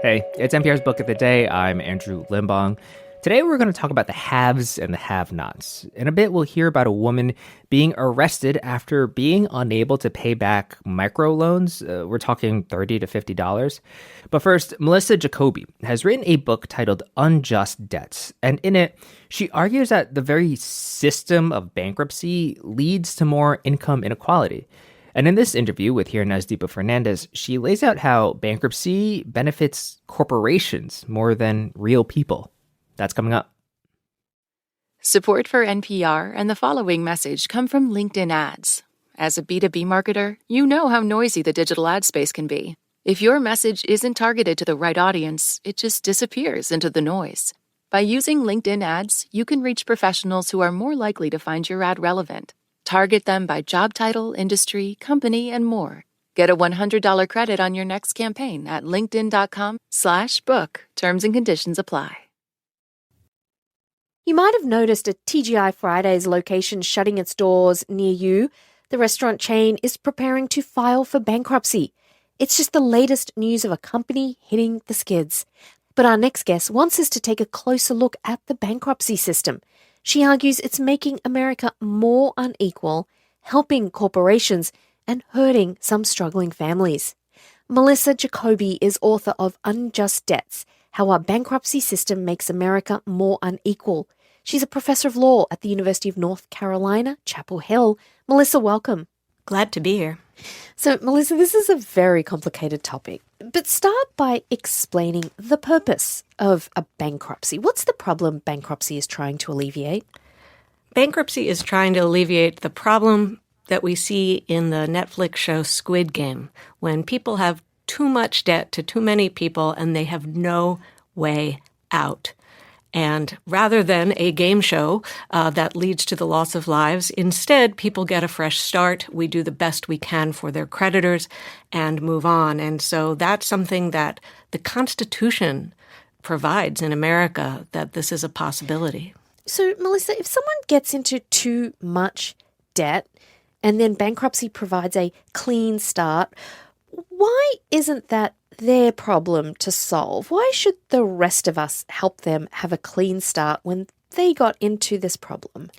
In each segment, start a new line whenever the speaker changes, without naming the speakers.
Hey, it's NPR's Book of the Day. I'm Andrew Limbong. Today we're going to talk about the haves and the have-nots. In a bit, we'll hear about a woman being arrested after being unable to pay back microloans. We're talking $30 to $50. But first, Melissa Jacoby has written a book titled Unjust Debts. And in it, she argues that the very system of bankruptcy leads to more income inequality. And in this interview with Fernandes Deepa Fernandes, she lays out how bankruptcy benefits corporations more than real people. That's coming up.
Support for NPR and the following message come from LinkedIn Ads. As a B2B marketer, you know how noisy the digital ad space can be. If your message isn't targeted to the right audience, it just disappears into the noise. By using LinkedIn Ads, you can reach professionals who are more likely to find your ad relevant. Target them by job title, industry, company, and more. Get a $100 credit on your next campaign at linkedin.com/book. Terms and conditions apply.
You might have noticed a TGI Fridays location shutting its doors near you. The restaurant chain is preparing to file for bankruptcy. It's just the latest news of a company hitting the skids. But our next guest wants us to take a closer look at the bankruptcy system. She argues it's making America more unequal, helping corporations, and hurting some struggling families. Melissa Jacoby is author of Unjust Debts, How Our Bankruptcy System Makes America More Unequal. She's a professor of law at the University of North Carolina, Chapel Hill. Melissa, welcome.
Glad to be here.
So, Melissa, this is a very complicated topic, but start by explaining the purpose of a bankruptcy. What's the problem bankruptcy is trying to alleviate?
Bankruptcy is trying to alleviate the problem that we see in the Netflix show Squid Game, when people have too much debt to too many people and they have no way out. And rather than a game show that leads to the loss of lives, instead, people get a fresh start. We do the best we can for their creditors and move on. And so that's something that the Constitution provides in America, that this is a possibility.
So, Melissa, if someone gets into too much debt and then bankruptcy provides a clean start, why isn't that their problem to solve? Why should the rest of us help them have a clean start when they got into this problem?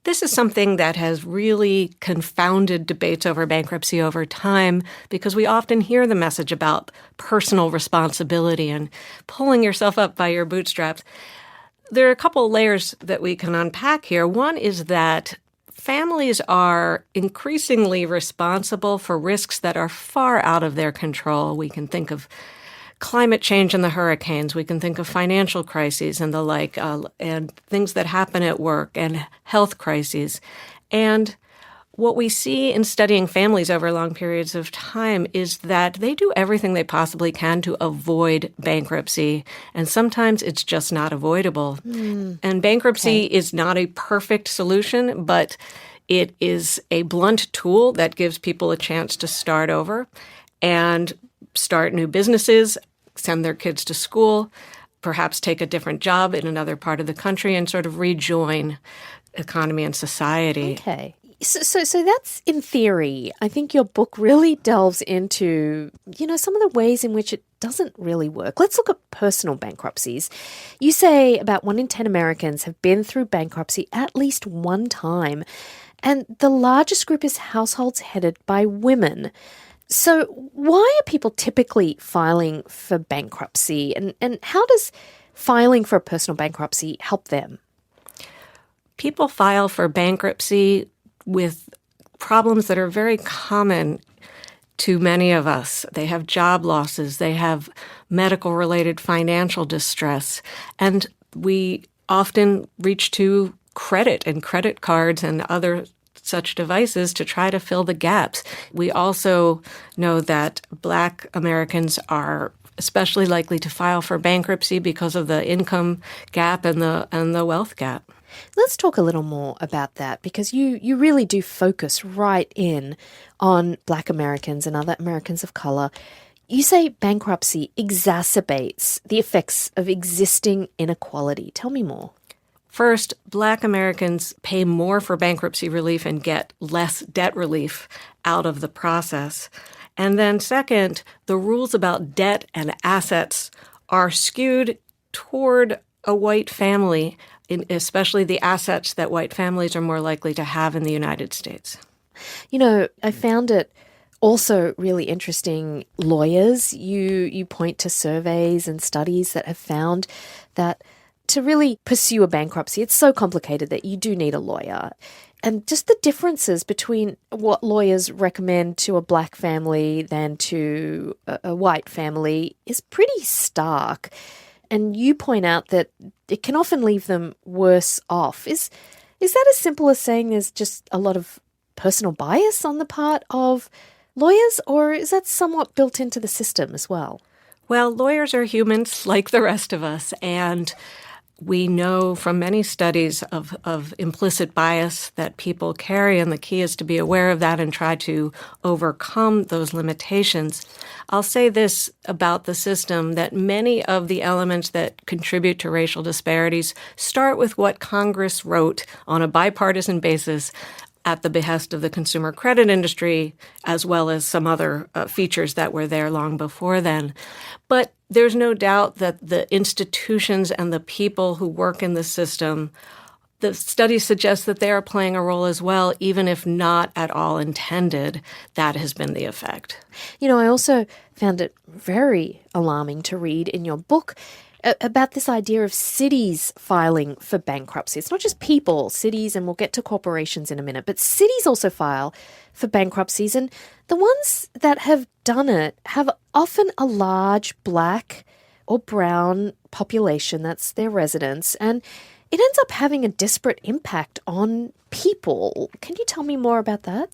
This is something that has really confounded debates over bankruptcy over time, because we often hear the message about personal responsibility and pulling yourself up by your bootstraps. There are a couple of layers that we can unpack here. One is that families are increasingly responsible for risks that are far out of their control. We can think of climate change and the hurricanes. We can think of financial crises and the like, and things that happen at work and health crises. And what we see in studying families over long periods of time is that they do everything they possibly can to avoid bankruptcy. And sometimes it's just not avoidable. And bankruptcy is not a perfect solution, but it is a blunt tool that gives people a chance to start over and start new businesses, send their kids to school, perhaps take a different job in another part of the country and sort of rejoin economy and society.
Okay. So that's in theory. I think your book really delves into, some of the ways in which it doesn't really work. Let's look at personal bankruptcies. You say about 1 in 10 Americans have been through bankruptcy at least one time, and the largest group is households headed by women. So why are people typically filing for bankruptcy, and how does filing for a personal bankruptcy help them?
People file for bankruptcy with problems that are very common to many of us. They have job losses, they have medical-related financial distress, and we often reach to credit and credit cards and other such devices to try to fill the gaps. We also know that Black Americans are especially likely to file for bankruptcy because of the income gap and the wealth gap.
Let's talk a little more about that, because you really do focus right in on Black Americans and other Americans of color. You say bankruptcy exacerbates the effects of existing inequality. Tell me more.
First, Black Americans pay more for bankruptcy relief and get less debt relief out of the process. And then second, the rules about debt and assets are skewed toward a white family, especially the assets that white families are more likely to have in the United States.
I found it also really interesting. Lawyers, you point to surveys and studies that have found that to really pursue a bankruptcy, it's so complicated that you do need a lawyer. And just the differences between what lawyers recommend to a black family than to a white family is pretty stark. And you point out that it can often leave them worse off. Is that as simple as saying there's just a lot of personal bias on the part of lawyers, or is that somewhat built into the system as well?
Well, lawyers are humans like the rest of us, and we know from many studies of implicit bias that people carry, and the key is to be aware of that and try to overcome those limitations. I'll say this about the system, that many of the elements that contribute to racial disparities start with what Congress wrote on a bipartisan basis at the behest of the consumer credit industry, as well as some other features that were there long before then. But there's no doubt that the institutions and the people who work in the system, the studies suggest that they are playing a role as well, even if not at all intended. That has been the effect.
I also found it very alarming to read in your book about this idea of cities filing for bankruptcy. It's not just people, cities, and we'll get to corporations in a minute, but cities also file for bankruptcies. And the ones that have done it have often a large black or brown population, that's their residents, and it ends up having a disparate impact on people. Can you tell me more about that?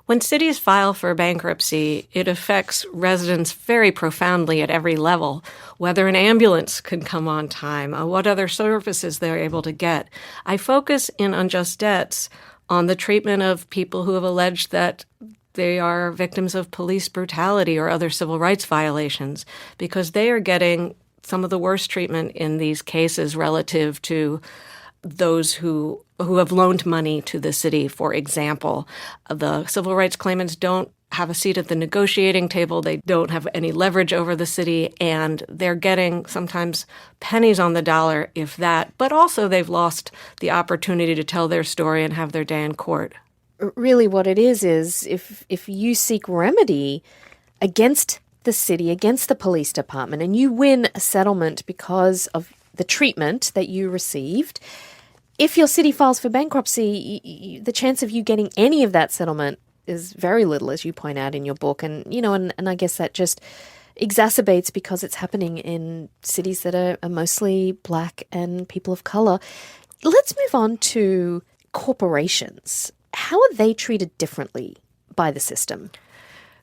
When cities file for bankruptcy, it affects residents very profoundly at every level, whether an ambulance can come on time, what other services they're able to get. I focus in Unjust Debts on the treatment of people who have alleged that they are victims of police brutality or other civil rights violations, because they are getting some of the worst treatment in these cases relative to those who have loaned money to the city. For example, the civil rights claimants don't have a seat at the negotiating table. They don't have any leverage over the city, and they're getting sometimes pennies on the dollar, if that. But also they've lost the opportunity to tell their story and have their day in court.
Really what it is if you seek remedy against the city, against the police department, and you win a settlement because of the treatment that you received, if your city files for bankruptcy, the chance of you getting any of that settlement is very little, as you point out in your book. And, and I guess that just exacerbates because it's happening in cities that are mostly black and people of color. Let's move on to corporations. How are they treated differently by the system?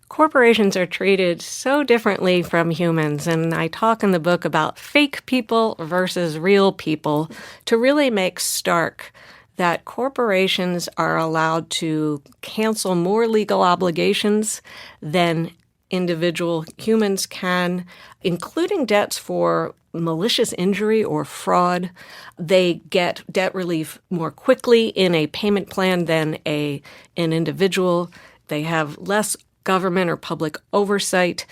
Corporations are treated so differently from humans, and I talk in the book about fake people versus real people to really make stark that corporations are allowed to cancel more legal obligations than individual humans can, including debts for malicious injury or fraud. They get debt relief more quickly in a payment plan than an individual. They have less government or public oversight,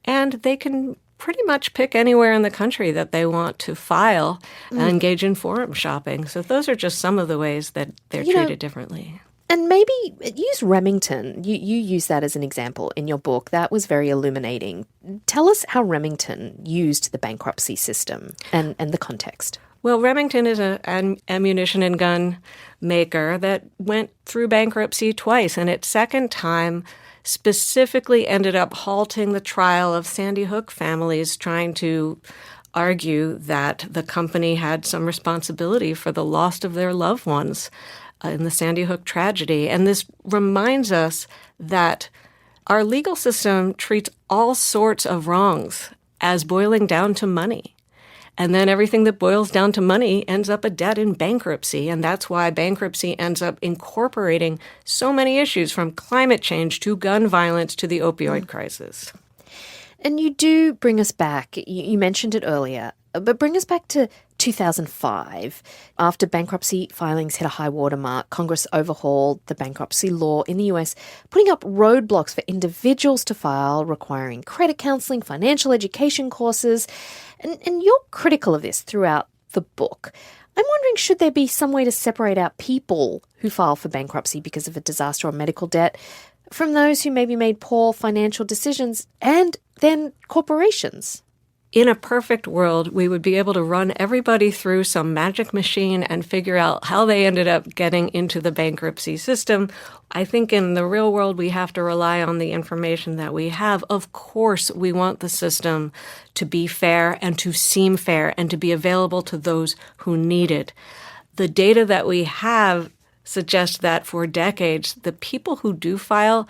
and they can pretty much pick anywhere in the country that they want to file and engage in forum shopping. So those are just some of the ways that they're treated differently.
And maybe use Remington. You use that as an example in your book. That was very illuminating. Tell us how Remington used the bankruptcy system and the context.
Well, Remington is an ammunition and gun maker that went through bankruptcy twice, and its second time specifically ended up halting the trial of Sandy Hook families, trying to argue that the company had some responsibility for the loss of their loved ones in the Sandy Hook tragedy. And this reminds us that our legal system treats all sorts of wrongs as boiling down to money. And then everything that boils down to money ends up a debt in bankruptcy. And that's why bankruptcy ends up incorporating so many issues, from climate change to gun violence to the opioid crisis.
And you do bring us back, you mentioned it earlier, but bring us back to 2005. After bankruptcy filings hit a high watermark, Congress overhauled the bankruptcy law in the US, putting up roadblocks for individuals to file, requiring credit counseling, financial education courses. And you're critical of this throughout the book. I'm wondering, should there be some way to separate out people who file for bankruptcy because of a disaster or medical debt from those who maybe made poor financial decisions and then corporations?
In a perfect world, we would be able to run everybody through some magic machine and figure out how they ended up getting into the bankruptcy system. I think in the real world, we have to rely on the information that we have. Of course, we want the system to be fair and to seem fair and to be available to those who need it. The data that we have suggests that for decades, the people who do file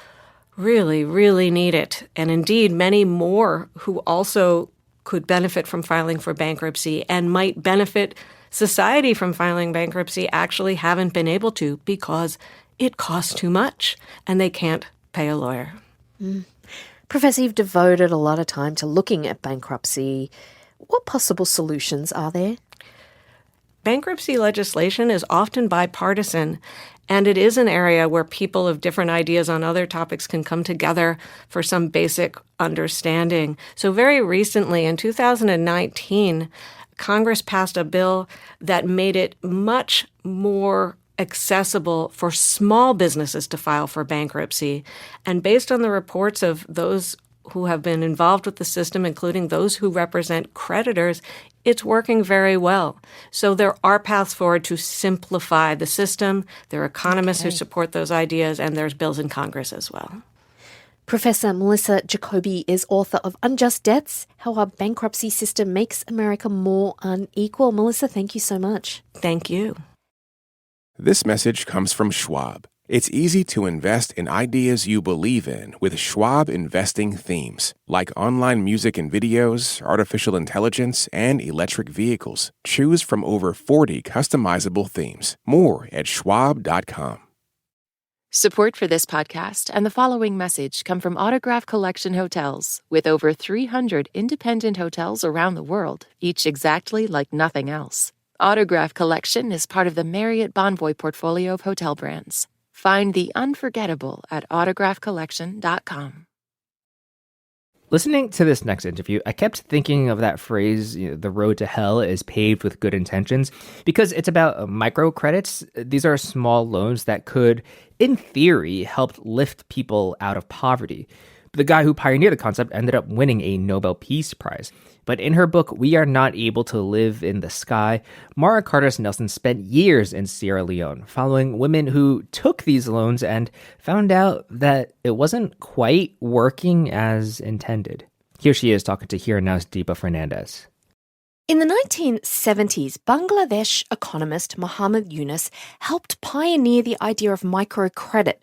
really, really need it. And indeed, many more who also could benefit from filing for bankruptcy and might benefit society from filing bankruptcy actually haven't been able to because it costs too much and they can't pay a lawyer.
Professor, you've devoted a lot of time to looking at bankruptcy. What possible solutions are there?
Bankruptcy legislation is often bipartisan, and it is an area where people of different ideas on other topics can come together for some basic understanding. So very recently, in 2019, Congress passed a bill that made it much more accessible for small businesses to file for bankruptcy. And based on the reports of those who have been involved with the system, including those who represent creditors, it's working very well. So there are paths forward to simplify the system. There are economists who support those ideas, and there's bills in Congress as well.
Professor Melissa Jacoby is author of Unjust Debts, How Our Bankruptcy System Makes America More Unequal. Melissa, thank you so much.
Thank you.
This message comes from Schwab. It's easy to invest in ideas you believe in with Schwab investing themes, like online music and videos, artificial intelligence, and electric vehicles. Choose from over 40 customizable themes. More at schwab.com.
Support for this podcast and the following message come from Autograph Collection Hotels, with over 300 independent hotels around the world, each exactly like nothing else. Autograph Collection is part of the Marriott Bonvoy portfolio of hotel brands. Find the unforgettable at autographcollection.com.
Listening to this next interview, I kept thinking of that phrase, the road to hell is paved with good intentions, because it's about microcredits. These are small loans that could, in theory, help lift people out of poverty. The guy who pioneered the concept ended up winning a Nobel Peace Prize. But in her book, We Are Not Able to Live in the Sky, Mara Kardas-Nelson spent years in Sierra Leone following women who took these loans and found out that it wasn't quite working as intended. Here she is talking to Here Now's Deepa Fernandes.
In the 1970s, Bangladesh economist Muhammad Yunus helped pioneer the idea of microcredit,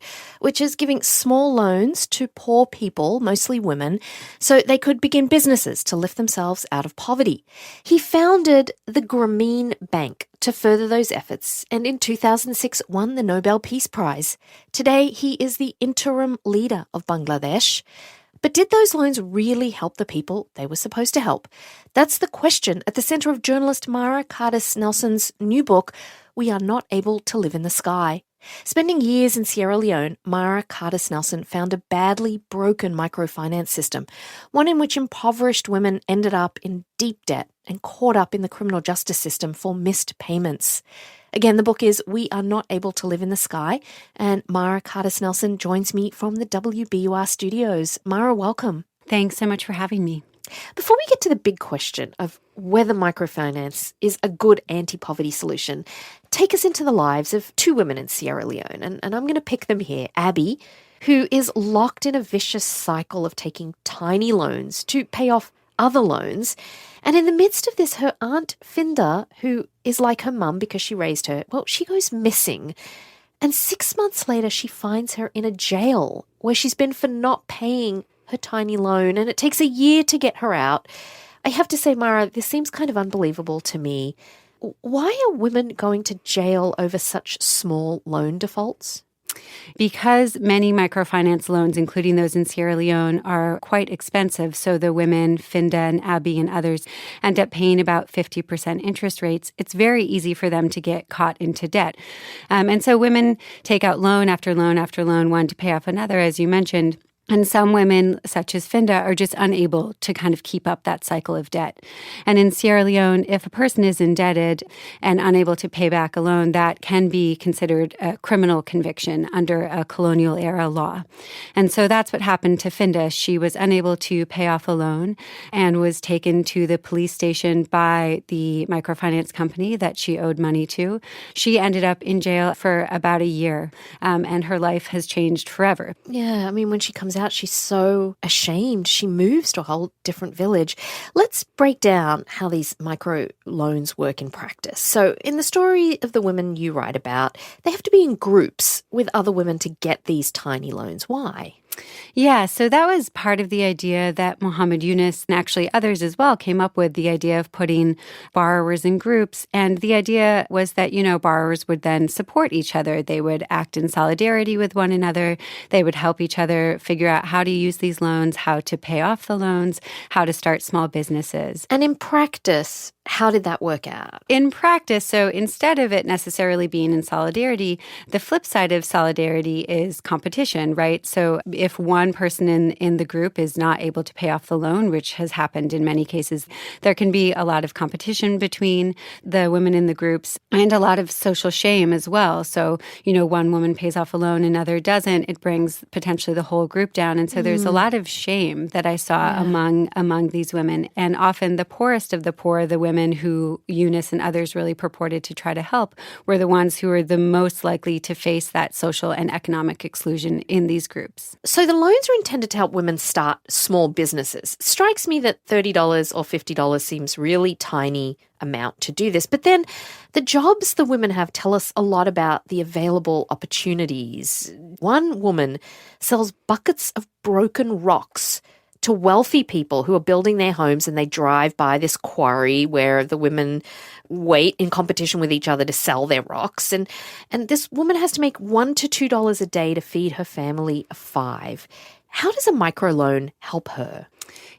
which is giving small loans to poor people, mostly women, so they could begin businesses to lift themselves out of poverty. He founded the Grameen Bank to further those efforts, and in 2006 won the Nobel Peace Prize. Today, he is the interim leader of Bangladesh. But did those loans really help the people they were supposed to help? That's the question at the center of journalist Mara Kardas-Nelson's new book, We Are Not Able to Live in the Sky. Spending years in Sierra Leone, Mara Kardas-Nelson found a badly broken microfinance system, one in which impoverished women ended up in deep debt and caught up in the criminal justice system for missed payments. Again, the book is We Are Not Able to Live in the Sky, and Mara Kardas-Nelson joins me from the WBUR studios. Mara, welcome.
Thanks so much for having me.
Before we get to the big question of whether microfinance is a good anti-poverty solution, take us into the lives of two women in Sierra Leone, and I'm going to pick them here. Abby, who is locked in a vicious cycle of taking tiny loans to pay off other loans. And in the midst of this, her aunt Finda, who is like her mum because she raised her, well, she goes missing. And 6 months later, she finds her in a jail where she's been for not paying her tiny loan, and it takes a year to get her out. I have to say, Mara, this seems kind of unbelievable to me. Why are women going to jail over such small loan defaults?
Because many microfinance loans, including those in Sierra Leone, are quite expensive. So the women, Finda and Abby and others, end up paying about 50% interest rates. It's very easy for them to get caught into debt. And so women take out loan after loan after loan, one to pay off another, as you mentioned. And some women, such as Finda, are just unable to kind of keep up that cycle of debt. And in Sierra Leone, if a person is indebted and unable to pay back a loan, that can be considered a criminal conviction under a colonial era law. And so that's what happened to Finda. She was unable to pay off a loan and was taken to the police station by the microfinance company that she owed money to. She ended up in jail for about a year, and her life has changed forever.
Yeah, I mean, when she comes out, she's so ashamed. She moves to a whole different village. Let's break down how these micro loans work in practice. So in the story of the women you write about, they have to be in groups with other women to get these tiny loans. Why?
Yeah, so that was part of the idea that Muhammad Yunus, and actually others as well, came up with, the idea of putting borrowers in groups. And the idea was that, borrowers would then support each other. They would act in solidarity with one another. They would help each other figure out how to use these loans, how to pay off the loans, how to start small businesses.
And in practice, how did that work out?
In practice, so instead of it necessarily being in solidarity, the flip side of solidarity is competition, right? So if one person in the group is not able to pay off the loan, which has happened in many cases, there can be a lot of competition between the women in the groups and a lot of social shame as well. So, one woman pays off a loan, another doesn't. It brings potentially the whole group down. And so there's a lot of shame that I saw among these women. And often the poorest of the poor, the women who Eunice and others really purported to try to help, were the ones who were the most likely to face that social and economic exclusion in these groups.
So the loans are intended to help women start small businesses. Strikes me that $30 or $50 seems really tiny amount to do this. But then the jobs the women have tell us a lot about the available opportunities. One woman sells buckets of broken rocks to wealthy people who are building their homes, and they drive by this quarry where the women wait in competition with each other to sell their rocks. And this woman has to make $1 to $2 a day to feed her family of 5. How does a microloan help her?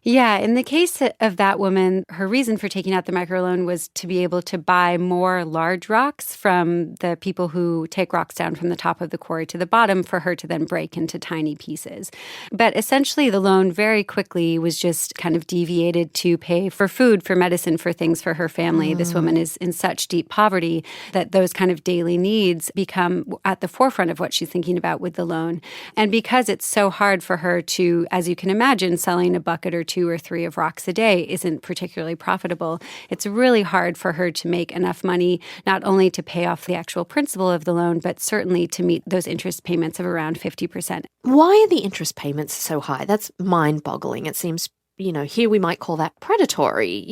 Yeah, in the case of that woman, her reason for taking out the microloan was to be able to buy more large rocks from the people who take rocks down from the top of the quarry to the bottom for her to then break into tiny pieces. But essentially, the loan very quickly was just kind of deviated to pay for food, for medicine, for things for her family. This woman is in such deep poverty that those kind of daily needs become at the forefront of what she's thinking about with the loan. And because it's so hard for her to, as you can imagine, selling a bucket or 2 or 3 of rocks a day isn't particularly profitable. It's really hard for her to make enough money, not only to pay off the actual principal of the loan, but certainly to meet those interest payments of around 50%.
Why are the interest payments so high? That's mind-boggling. It seems, here we might call that predatory,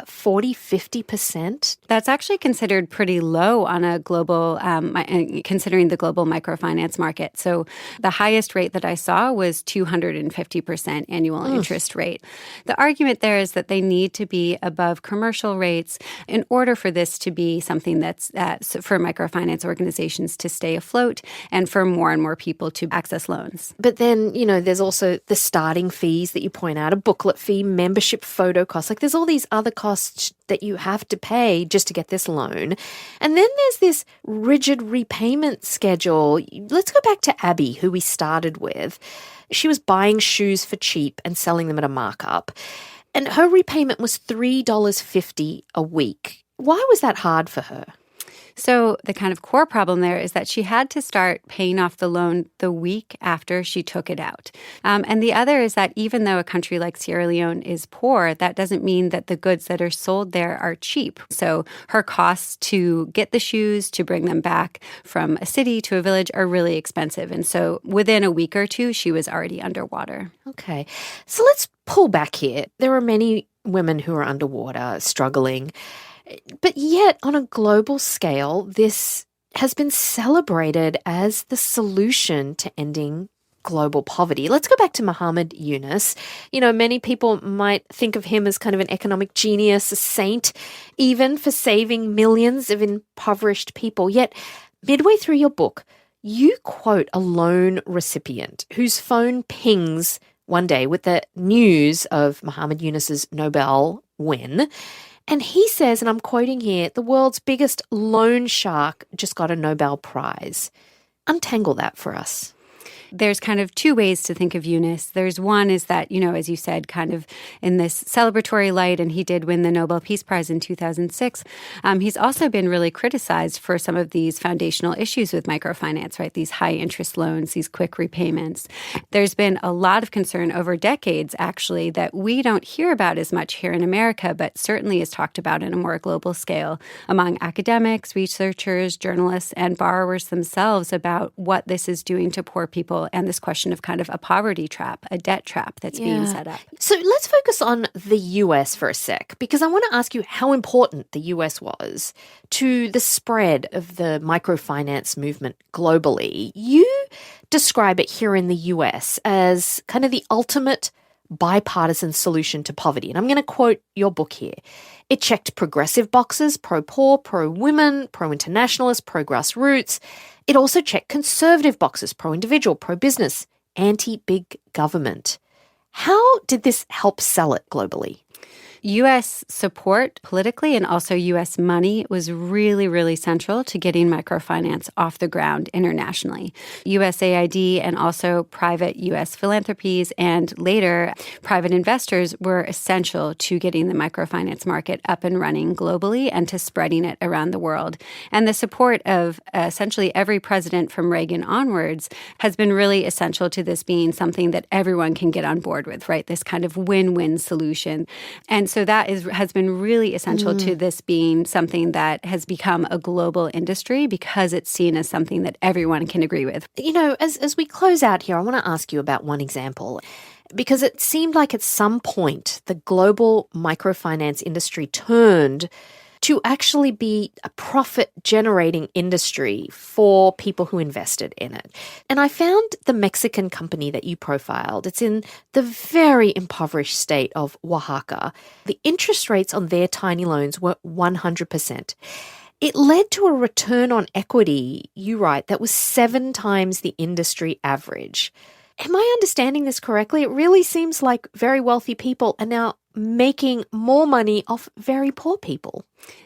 40, 50%.
That's actually considered pretty low on a global, considering the global microfinance market. So the highest rate that I saw was 250% annual interest rate. The argument there is that they need to be above commercial rates in order for this to be something that's for microfinance organizations to stay afloat and for more and more people to access loans.
But then, there's also the starting fees that you point out, a booklet fee, membership photo costs. Like there's all these other costs that you have to pay just to get this loan. And then there's this rigid repayment schedule. Let's go back to Abby, who we started with. She was buying shoes for cheap and selling them at a markup. And her repayment was $3.50 a week. Why was that hard for her?
So the kind of core problem there is that she had to start paying off the loan the week after she took it out. And the other is that even though a country like Sierra Leone is poor, that doesn't mean that the goods that are sold there are cheap. So her costs to get the shoes, to bring them back from a city to a village are really expensive. And so within a week or two, she was already underwater.
Okay. So let's pull back here. There are many women who are underwater, struggling. But yet, on a global scale, this has been celebrated as the solution to ending global poverty. Let's go back to Muhammad Yunus. Many people might think of him as kind of an economic genius, a saint, even for saving millions of impoverished people. Yet, midway through your book, you quote a loan recipient whose phone pings one day with the news of Muhammad Yunus's Nobel win. And he says, and I'm quoting here, the world's biggest loan shark just got a Nobel Prize. Untangle that for us.
There's kind of two ways to think of Yunus. There's one is that, as you said, kind of in this celebratory light, and he did win the Nobel Peace Prize in 2006. He's also been really criticized for some of these foundational issues with microfinance, right? These high interest loans, these quick repayments. There's been a lot of concern over decades, actually, that we don't hear about as much here in America, but certainly is talked about on a more global scale among academics, researchers, journalists, and borrowers themselves about what this is doing to poor people and this question of kind of a poverty trap, a debt trap that's being set up.
So let's focus on the US for a sec, because I want to ask you how important the US was to the spread of the microfinance movement globally. You describe it here in the US as kind of the ultimate bipartisan solution to poverty. And I'm going to quote your book here. It checked progressive boxes, pro-poor, pro-women, pro-internationalist, pro-grassroots. It also checked conservative boxes, pro-individual, pro-business, anti-big government. How did this help sell it globally?
U.S. support politically and also U.S. money was really, really central to getting microfinance off the ground internationally. USAID and also private U.S. philanthropies and later private investors were essential to getting the microfinance market up and running globally and to spreading it around the world. And the support of essentially every president from Reagan onwards has been really essential to this being something that everyone can get on board with, right? This kind of win-win solution. And so that has been really essential to this being something that has become a global industry because it's seen as something that everyone can agree with.
As we close out here, I want to ask you about one example, because it seemed like at some point the global microfinance industry turned to actually be a profit-generating industry for people who invested in it. And I found the Mexican company that you profiled. It's in the very impoverished state of Oaxaca. The interest rates on their tiny loans were 100%. It led to a return on equity, you write, that was 7 times the industry average. Am I understanding this correctly? It really seems like very wealthy people are now making more money off very poor people.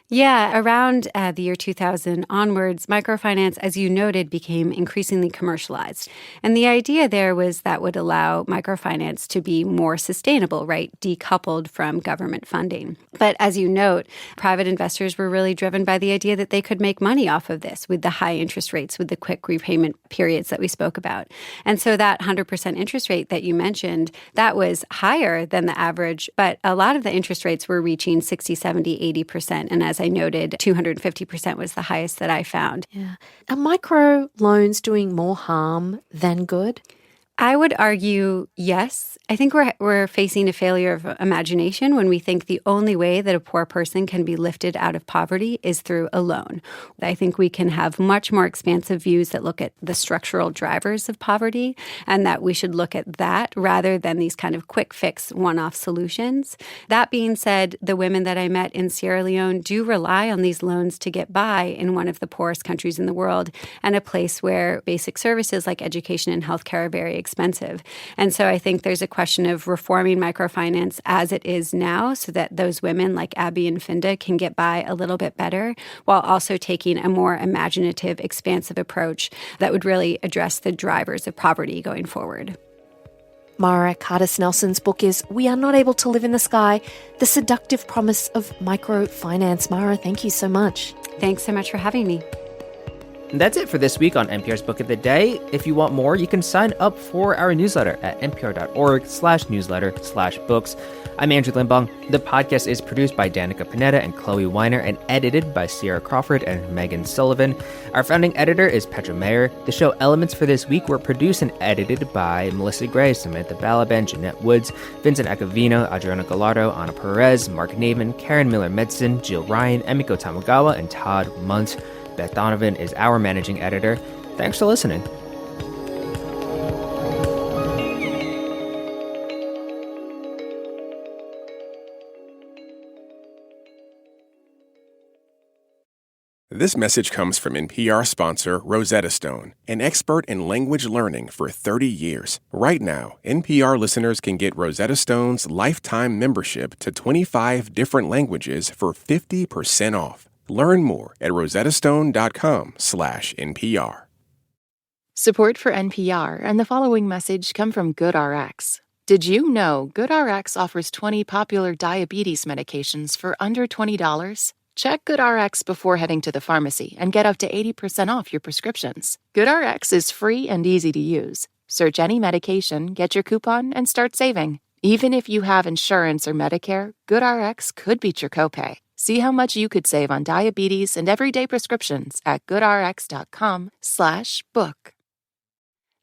Yeah, around the year 2000 onwards, microfinance, as you noted, became increasingly commercialized. And the idea there was that would allow microfinance to be more sustainable, right, decoupled from government funding. But as you note, private investors were really driven by the idea that they could make money off of this with the high interest rates, with the quick repayment periods that we spoke about. And so that 100% interest rate that you mentioned, that was higher than the average, but a lot of the interest rates were reaching 60, 70, 80%. And as I noted, 250% was the highest that I found.
Yeah. Are micro loans doing more harm than good?
I would argue yes. I think we're facing a failure of imagination when we think the only way that a poor person can be lifted out of poverty is through a loan. I think we can have much more expansive views that look at the structural drivers of poverty and that we should look at that rather than these kind of quick fix one-off solutions. That being said, the women that I met in Sierra Leone do rely on these loans to get by in one of the poorest countries in the world and a place where basic services like education and healthcare are very expensive. And so I think there's a question of reforming microfinance as it is now so that those women like Abby and Finda can get by a little bit better while also taking a more imaginative, expansive approach that would really address the drivers of poverty going forward.
Mara Kardas-Nelson's book is We Are Not Able to Live in the Sky, The Seductive Promise of Microfinance. Mara, thank you so much.
Thanks so much for having me.
And that's it for this week on NPR's Book of the Day. If you want more, you can sign up for our newsletter at npr.org/newsletter/books. I'm Andrew Limbong. The podcast is produced by Danica Panetta and Chloe Weiner and edited by Sierra Crawford and Megan Sullivan. Our founding editor is Petra Mayer. The show elements for this week were produced and edited by Melissa Gray, Samantha Balaban, Jeanette Woods, Vincent Acavino, Adriana Gallardo, Ana Perez, Mark Navin, Karen Miller-Medson, Jill Ryan, Emiko Tamagawa, and Todd Muntz. Beth Donovan is our managing editor. Thanks for listening.
This message comes from NPR sponsor Rosetta Stone, an expert in language learning for 30 years. Right now, NPR listeners can get Rosetta Stone's lifetime membership to 25 different languages for 50% off. Learn more at rosettastone.com/NPR.
Support for NPR and the following message come from GoodRx. Did you know GoodRx offers 20 popular diabetes medications for under $20? Check GoodRx before heading to the pharmacy and get up to 80% off your prescriptions. GoodRx is free and easy to use. Search any medication, get your coupon, and start saving. Even if you have insurance or Medicare, GoodRx could beat your copay. See how much you could save on diabetes and everyday prescriptions at goodrx.com/book.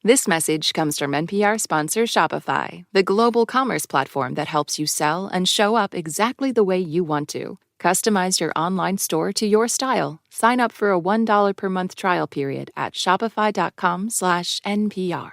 This message comes from NPR sponsor Shopify, the global commerce platform that helps you sell and show up exactly the way you want to. Customize your online store to your style. Sign up for a $1 per month trial period at shopify.com/NPR.